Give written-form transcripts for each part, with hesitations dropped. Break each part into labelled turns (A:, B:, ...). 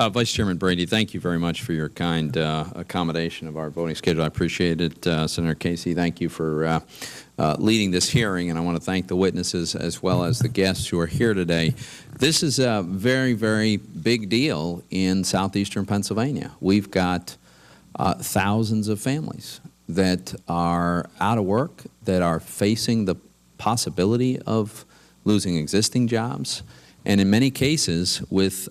A: Vice Chairman Brady, thank you very much for your kind accommodation of our voting schedule. I appreciate it. Senator Casey, thank you for leading this hearing, and I want to thank the witnesses as well as the guests who are here today. This is a very, very big deal in southeastern Pennsylvania. We've got thousands of families that are out of work, that are facing the possibility of losing existing jobs, and in many cases with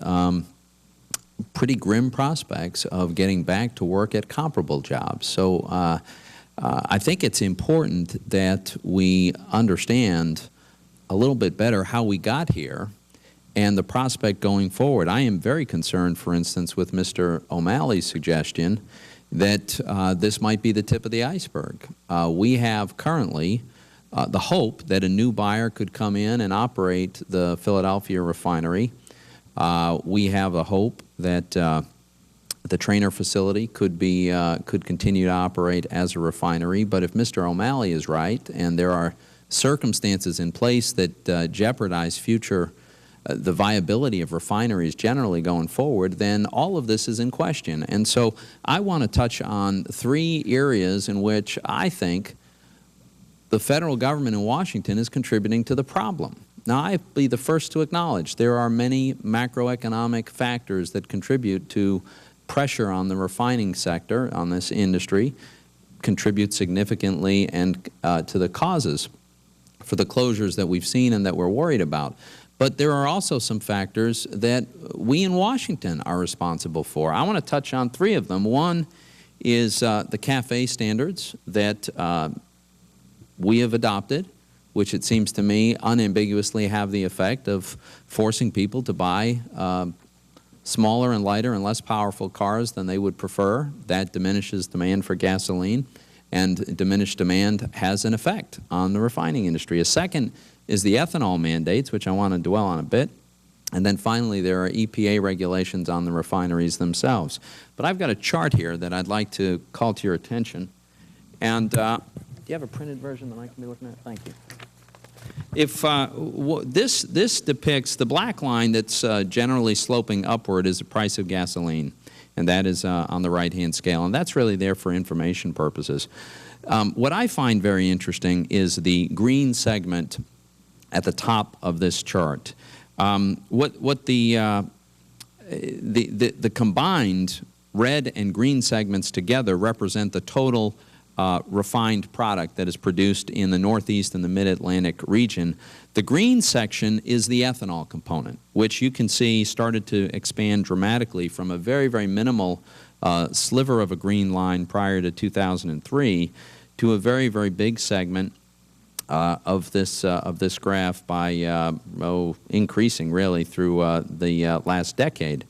A: pretty grim prospects of getting back to work at comparable jobs. So I think it's important that we understand a little bit better how we got here and the prospect going forward. I am very concerned, for instance, with Mr. O'Malley's suggestion that this might be the tip of the iceberg. We have currently the hope that a new buyer could come in and operate the Philadelphia refinery. We have a hope that the Trainer facility could continue to operate as a refinery. But if Mr. O'Malley is right, and there are circumstances in place that jeopardize the viability of refineries generally going forward, then all of this is in question. And so I want to touch on 3 areas in which I think the federal government in Washington is contributing to the problem. Now, I'd be the first to acknowledge there are many macroeconomic factors that contribute to pressure on the refining sector, on this industry, contribute significantly and to the causes for the closures that we've seen and that we're worried about. But there are also some factors that we in Washington are responsible for. I want to touch on 3 of them. One is the CAFE standards that we have adopted, which it seems to me unambiguously have the effect of forcing people to buy smaller and lighter and less powerful cars than they would prefer. That diminishes demand for gasoline, and diminished demand has an effect on the refining industry. A second is the ethanol mandates, which I want to dwell on a bit. And then finally, there are EPA regulations on the refineries themselves. But I've got a chart here that I'd like to call to your attention. And do you have a printed version that I can be looking at? Thank you. If this depicts the black line that's generally sloping upward is the price of gasoline, and that is on the right-hand scale, and that's really there for information purposes. What I find very interesting is the green segment at the top of this chart. What the combined red and green segments together represent the total refined product that is produced in the Northeast and the Mid-Atlantic region. The green section is the ethanol component, which you can see started to expand dramatically from a very, very minimal sliver of a green line prior to 2003 to a very, very big segment of this graph by increasing really through the last decade.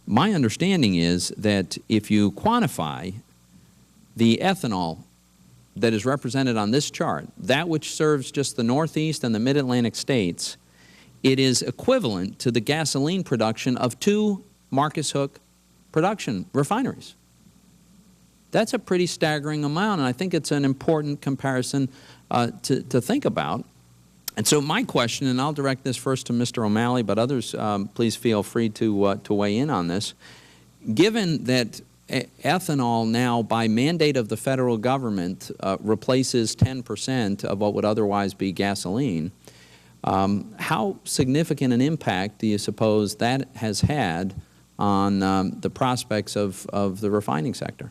A: My understanding is that if you quantify the ethanol that is represented on this chart, that which serves just the Northeast and the Mid-Atlantic states, it is equivalent to the gasoline production of 2 Marcus Hook production refineries. That's a pretty staggering amount, and I think it's an important comparison to think about. And so my question, and I'll direct this first to Mr. O'Malley, but others please feel free to weigh in on this. Given that ethanol now, by mandate of the federal government, replaces 10% of what would otherwise be gasoline, how significant an impact do you suppose that has had on the prospects of the refining sector?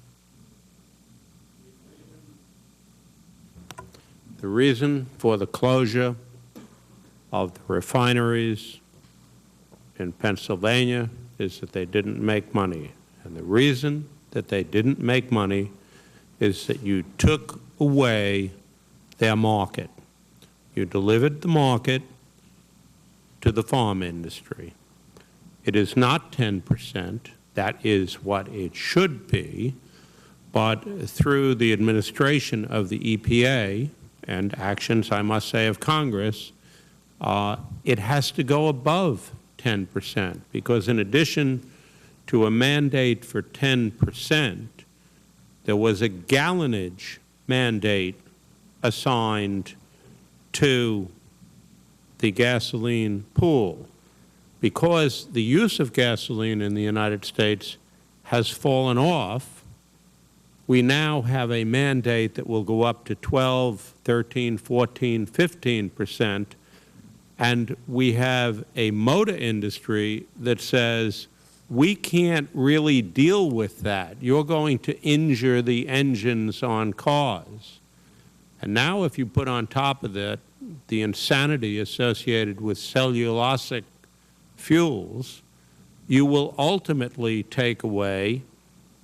B: The reason for the closure of the refineries in Pennsylvania is that they didn't make money. And the reason that they didn't make money is that you took away their market. You delivered the market to the farm industry. It is not 10%. That is what it should be. But through the administration of the EPA and actions, I must say, of Congress, it has to go above 10%, because in addition to a mandate for 10%, there was a gallonage mandate assigned to the gasoline pool, because the use of gasoline in the United States has fallen off, we now have a mandate that will go up to 12, 13, 14, 15%, and we have a motor industry that says, we can't really deal with that. You're going to injure the engines on cars. And now if you put on top of that the insanity associated with cellulosic fuels, you will ultimately take away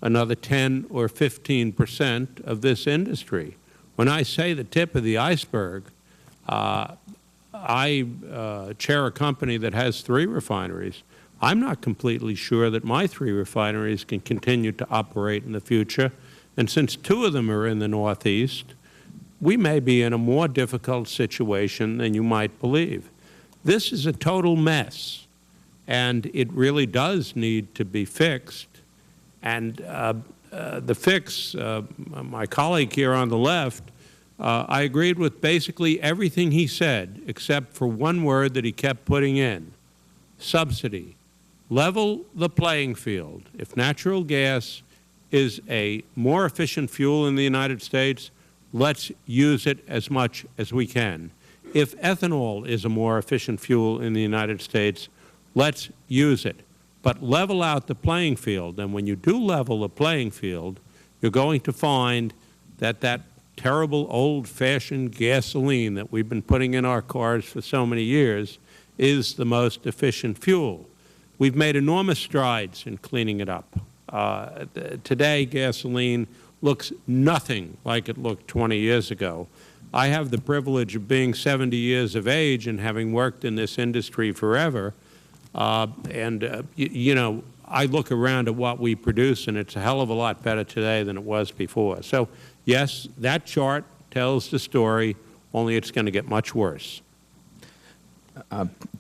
B: another 10 or 15% of this industry. When I say the tip of the iceberg, I chair a company that has 3 refineries. I'm not completely sure that my 3 refineries can continue to operate in the future, and since 2 of them are in the Northeast, we may be in a more difficult situation than you might believe. This is a total mess, and it really does need to be fixed. And the fix, my colleague here on the left, I agreed with basically everything he said, except for one word that he kept putting in: subsidy. Level the playing field. If natural gas is a more efficient fuel in the United States, let's use it as much as we can. If ethanol is a more efficient fuel in the United States, let's use it. But level out the playing field. And when you do level the playing field, you're going to find that that terrible old-fashioned gasoline that we've been putting in our cars for so many years is the most efficient fuel. We've made enormous strides in cleaning it up. Today, gasoline looks nothing like it looked 20 years ago. I have the privilege of being 70 years of age and having worked in this industry forever. You know, I look around at what we produce, and it's a hell of a lot better today than it was before. So, yes, that chart tells the story, only it's going to get much worse.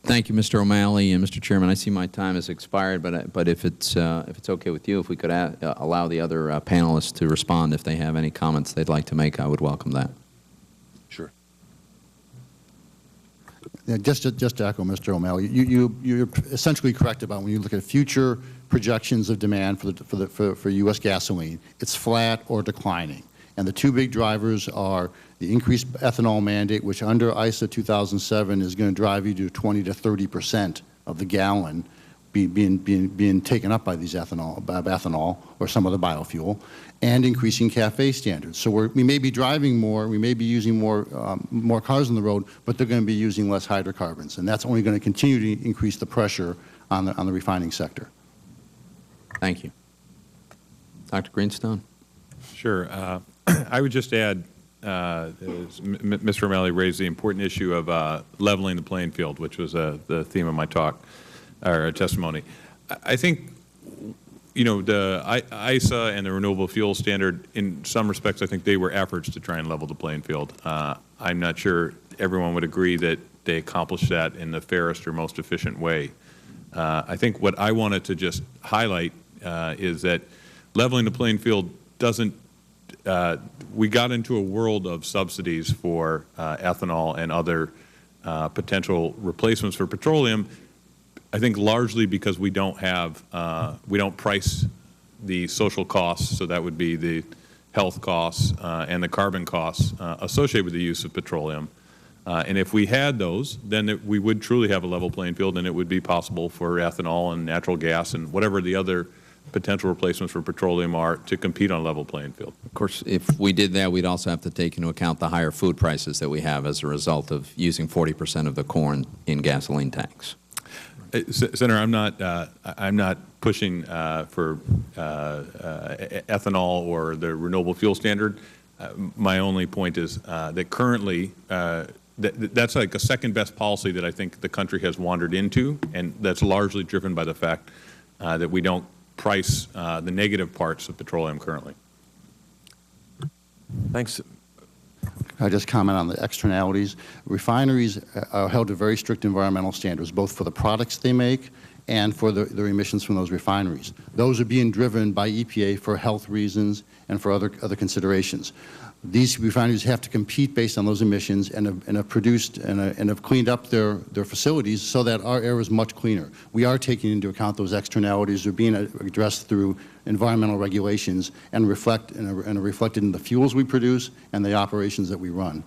A: Thank you, Mr. O'Malley. And Mr. Chairman, I see my time has expired, but if it's okay with you, if we could allow the other panelists to respond if they have any comments they'd like to make, I would welcome that.
C: Sure.
D: Yeah, just to echo Mr. O'Malley, you're essentially correct about when you look at future projections of demand for U.S. gasoline, it's flat or declining. And the 2 big drivers are the increased ethanol mandate, which under ISA 2007 is going to drive you to 20 to 30% of the gallon being taken up by these ethanol or some other biofuel, and increasing CAFE standards. So we may be driving more, we may be using more cars on the road, but they're going to be using less hydrocarbons, and that's only going to continue to increase the pressure on the refining sector.
A: Thank you. Dr. Greenstone.
C: Sure. I would just add, Mr. O'Malley raised the important issue of leveling the playing field, which was the theme of my talk or testimony. I think, you know, the ISA and the renewable fuel standard, in some respects, I think they were efforts to try and level the playing field. I'm not sure everyone would agree that they accomplished that in the fairest or most efficient way. I think what I wanted to just highlight is that leveling the playing field doesn't we got into a world of subsidies for ethanol and other potential replacements for petroleum, I think largely because we don't price the social costs, so that would be the health costs and the carbon costs associated with the use of petroleum. And if we had those, then we would truly have a level playing field, and it would be possible for ethanol and natural gas and whatever the other potential replacements for petroleum are to compete on a level playing field.
A: Of course, if we did that, we'd also have to take into account the higher food prices that we have as a result of using 40% of the corn in gasoline tanks.
C: Senator, I'm not pushing for ethanol or the renewable fuel standard. My only point is that currently that's like a second best policy that I think the country has wandered into, and that's largely driven by the fact that we don't price the negative parts of petroleum currently.
E: Thanks.
D: I just comment on the externalities. Refineries are held to very strict environmental standards, both for the products they make and for the emissions from those refineries. Those are being driven by EPA for health reasons and for other considerations. These refineries have to compete based on those emissions and have produced and have cleaned up their facilities so that our air is much cleaner. We are taking into account those externalities. They're being addressed through environmental regulations and reflected in the fuels we produce and the operations that we run.